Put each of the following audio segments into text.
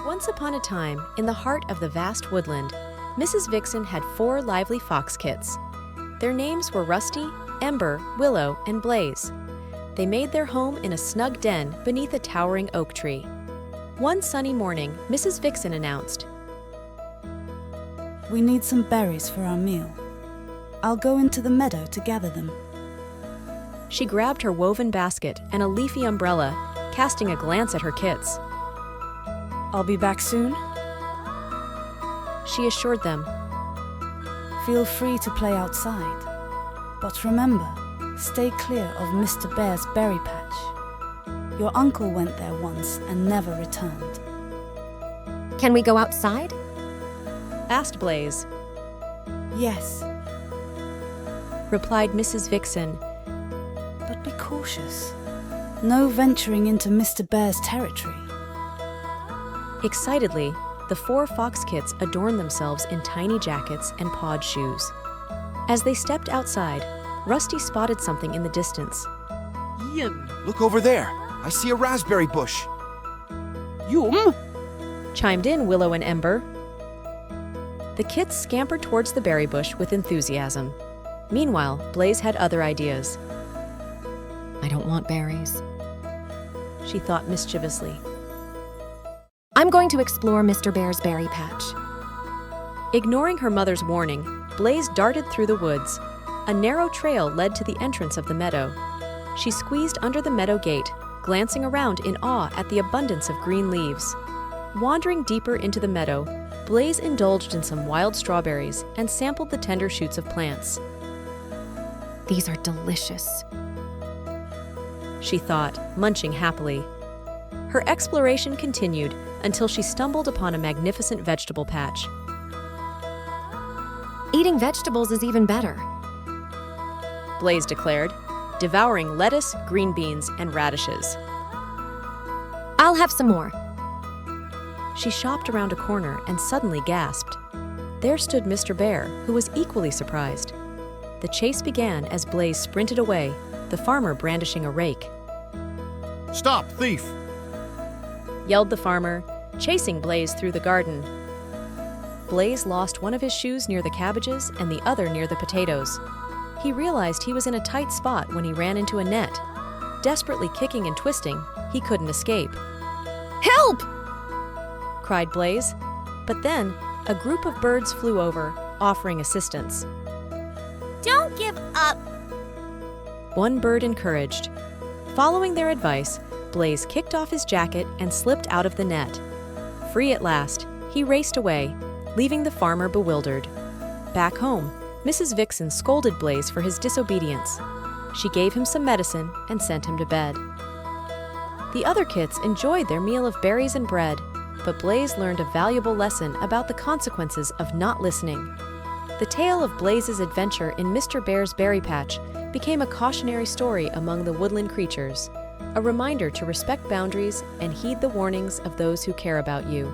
Once upon a time, in the heart of the vast woodland, Mrs. Vixen had 4 lively fox kits. Their names were Rusty, Ember, Willow, and Blaze. They made their home in a snug den beneath a towering oak tree. One sunny morning, Mrs. Vixen announced, "We need some berries for our meal. I'll go into the meadow to gather them." She grabbed her woven basket and a leafy umbrella, casting a glance at her kits. "I'll be back soon. She assured them. Feel free to play outside. But remember, stay clear of Mr. Bear's berry patch. Your uncle went there once and never returned." "Can we go outside?" Asked Blaze. "Yes, Replied Mrs. Vixen. but be cautious. No venturing into Mr. Bear's territory." Excitedly, the 4 fox kits adorned themselves in tiny jackets and pawed shoes. As they stepped outside, Rusty spotted something in the distance. Ian, look over there. I see a raspberry bush. Yum! Chimed in Willow and Ember. The kits scampered towards the berry bush with enthusiasm. Meanwhile, Blaze had other ideas. "I don't want berries. She thought mischievously. I'm going to explore Mr. Bear's berry patch." Ignoring her mother's warning, Blaze darted through the woods. A narrow trail led to the entrance of the meadow. She squeezed under the meadow gate, glancing around in awe at the abundance of green leaves. Wandering deeper into the meadow, Blaze indulged in some wild strawberries and sampled the tender shoots of plants. "These are delicious." She thought, munching happily. Her exploration continued until she stumbled upon a magnificent vegetable patch. "Eating vegetables is even better." Blaze declared, devouring lettuce, green beans, and radishes. "I'll have some more." She shopped around a corner and suddenly gasped. There stood Mr. Bear, who was equally surprised. The chase began as Blaze sprinted away, the farmer brandishing a rake. Stop, thief! Yelled the farmer, chasing Blaze through the garden. Blaze lost one of his shoes near the cabbages and the other near the potatoes. He realized he was in a tight spot when he ran into a net. Desperately kicking and twisting, he couldn't escape. "Help!" Cried Blaze. But then, a group of birds flew over, offering assistance. Don't give up. One bird encouraged. Following their advice, Blaze kicked off his jacket and slipped out of the net. Free at last, he raced away, leaving the farmer bewildered. Back home, Mrs. Vixen scolded Blaze for his disobedience. She gave him some medicine and sent him to bed. The other kits enjoyed their meal of berries and bread, but Blaze learned a valuable lesson about the consequences of not listening. The tale of Blaze's adventure in Mr. Bear's berry patch became a cautionary story among the woodland creatures, a reminder to respect boundaries and heed the warnings of those who care about you.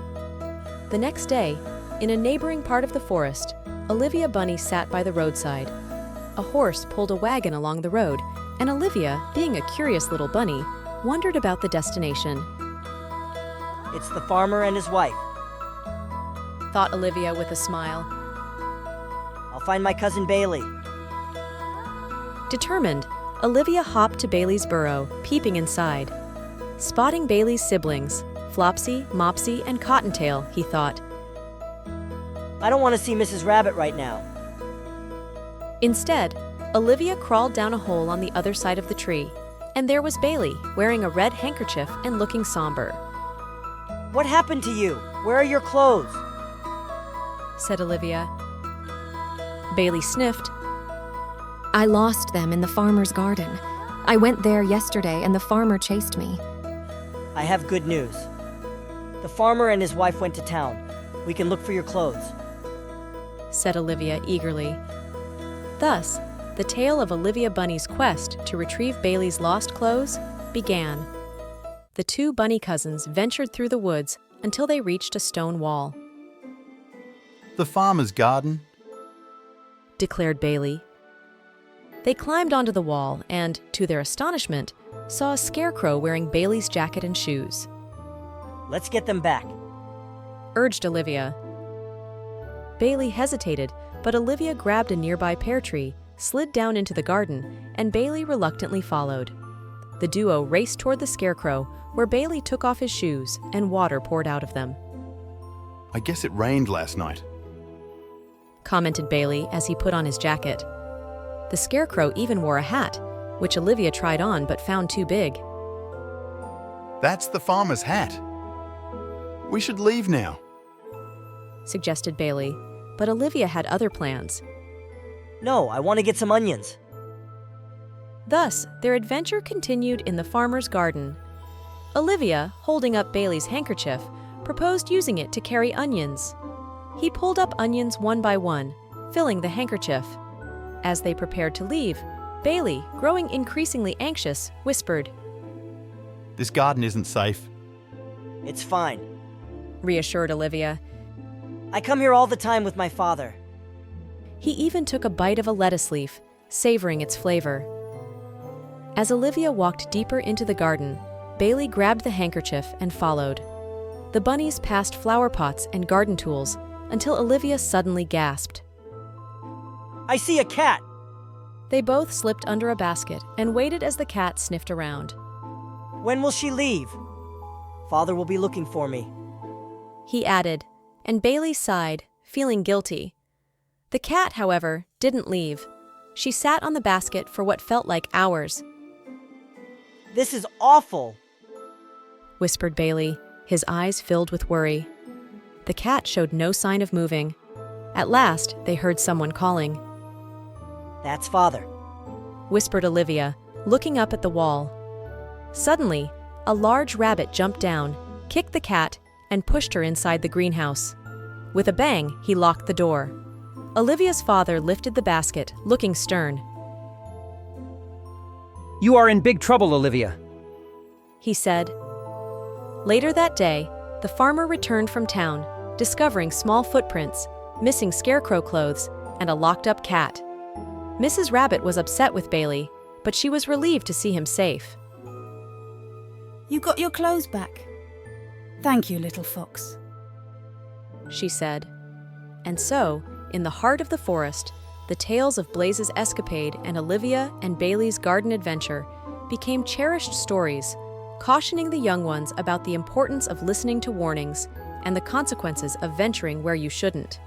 The next day, in a neighboring part of the forest, Olivia Bunny sat by the roadside. A horse pulled a wagon along the road, and Olivia, being a curious little bunny, wondered about the destination. It's the farmer and his wife. Thought Olivia with a smile. I'll find my cousin Bailey. Determined, Olivia hopped to Bailey's burrow, peeping inside. Spotting Bailey's siblings, Flopsy, Mopsy, and Cottontail, he thought. I don't want to see Mrs. Rabbit right now. Instead, Olivia crawled down a hole on the other side of the tree, and there was Bailey, wearing a red handkerchief and looking somber. What happened to you? Where are your clothes? Said Olivia. Bailey sniffed. "I lost them in the farmer's garden. I went there yesterday and the farmer chased me." I have good news. The farmer and his wife went to town. We can look for your clothes. Said Olivia eagerly. Thus, the tale of Olivia Bunny's quest to retrieve Bailey's lost clothes began. The 2 bunny cousins ventured through the woods until they reached a stone wall. "The farmer's garden," declared Bailey. They climbed onto the wall and, to their astonishment, saw a scarecrow wearing Bailey's jacket and shoes. Let's get them back. urged Olivia. Bailey hesitated, but Olivia grabbed a nearby pear tree, slid down into the garden, and Bailey reluctantly followed. The duo raced toward the scarecrow, where Bailey took off his shoes and water poured out of them. I guess it rained last night. Commented Bailey as he put on his jacket. The scarecrow even wore a hat, which Olivia tried on but found too big. That's the farmer's hat. We should leave now. Suggested Bailey, but Olivia had other plans. No, I want to get some onions. Thus, their adventure continued in the farmer's garden. Olivia, holding up Bailey's handkerchief, proposed using it to carry onions. He pulled up onions one by one, filling the handkerchief. As they prepared to leave, Bailey, growing increasingly anxious, whispered, This garden isn't safe. It's fine. reassured Olivia. I come here all the time with my father. He even took a bite of a lettuce leaf, savoring its flavor. As Olivia walked deeper into the garden, Bailey grabbed the handkerchief and followed. The bunnies passed flower pots and garden tools until Olivia suddenly gasped. I see a cat! They both slipped under a basket and waited as the cat sniffed around. When will she leave? Father will be looking for me. He added, and Bailey sighed, feeling guilty. The cat, however, didn't leave. She sat on the basket for what felt like hours. This is awful! Whispered Bailey, his eyes filled with worry. The cat showed no sign of moving. At last, they heard someone calling. That's Father. Whispered Olivia, looking up at the wall. Suddenly, a large rabbit jumped down, kicked the cat, and pushed her inside the greenhouse. With a bang, he locked the door. Olivia's father lifted the basket, looking stern. You are in big trouble, Olivia. He said. Later that day, the farmer returned from town, discovering small footprints, missing scarecrow clothes, and a locked-up cat. Mrs. Rabbit was upset with Bailey, but she was relieved to see him safe. You got your clothes back. Thank you, little fox. She said. And so, in the heart of the forest, the tales of Blaze's escapade and Olivia and Bailey's garden adventure became cherished stories, cautioning the young ones about the importance of listening to warnings and the consequences of venturing where you shouldn't.